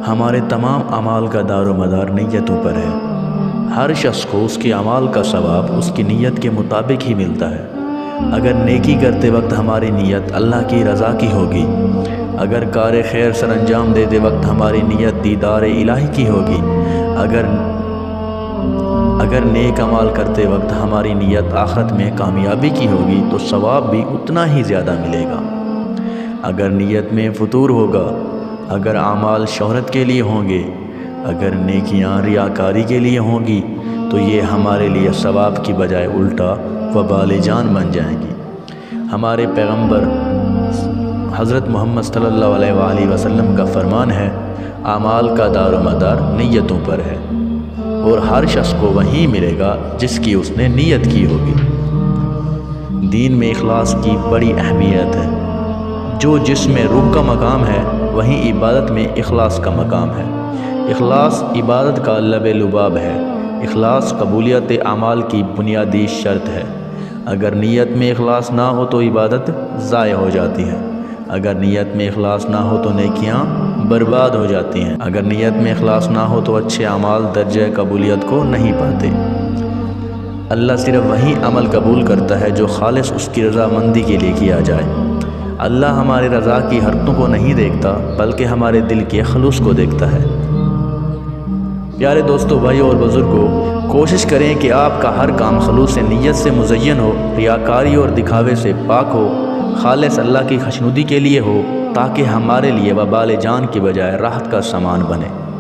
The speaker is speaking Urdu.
ہمارے تمام اعمال کا دار و مدار نیتوں پر ہے۔ ہر شخص کو اس کے اعمال کا ثواب اس کی نیت کے مطابق ہی ملتا ہے۔ اگر نیکی کرتے وقت ہماری نیت اللہ کی رضا کی ہوگی، اگر کار خیر سر انجام دیتے وقت ہماری نیت دیدار الہی کی ہوگی، اگر نیک عمال کرتے وقت ہماری نیت آخرت میں کامیابی کی ہوگی تو ثواب بھی اتنا ہی زیادہ ملے گا۔ اگر نیت میں فتور ہوگا، اگر اعمال شہرت کے لیے ہوں گے، اگر نیکیاں ریاکاری کے لیے ہوں گی تو یہ ہمارے لیے ثواب کی بجائے الٹا وبال جان بن جائیں گی۔ ہمارے پیغمبر حضرت محمد صلی اللہ علیہ وآلہ وسلم کا فرمان ہے، اعمال کا دار و مدار نیتوں پر ہے، اور ہر شخص کو وہی ملے گا جس کی اس نے نیت کی ہوگی۔ دین میں اخلاص کی بڑی اہمیت ہے۔ جو جس میں روح کا مقام ہے وہیں عبادت میں اخلاص کا مقام ہے۔ اخلاص عبادت کا لب لباب ہے۔ اخلاص قبولیت اعمال کی بنیادی شرط ہے۔ اگر نیت میں اخلاص نہ ہو تو عبادت ضائع ہو جاتی ہے۔ اگر نیت میں اخلاص نہ ہو تو نیکیاں برباد ہو جاتی ہیں۔ اگر نیت میں اخلاص نہ ہو تو اچھے اعمال درجہ قبولیت کو نہیں پاتے۔ اللہ صرف وہی عمل قبول کرتا ہے جو خالص اس کی رضامندی کے لیے کیا جائے۔ اللہ ہماری رضا کی حرکتوں کو نہیں دیکھتا بلکہ ہمارے دل کے خلوص کو دیکھتا ہے۔ پیارے دوستو، بھائیو اور بزرگوں، کوشش کریں کہ آپ کا ہر کام خلوص نیت سے مزین ہو، ریاکاری اور دکھاوے سے پاک ہو، خالص اللہ کی خوشنودی کے لیے ہو، تاکہ ہمارے لیے وبال جان کی بجائے راحت کا سامان بنے۔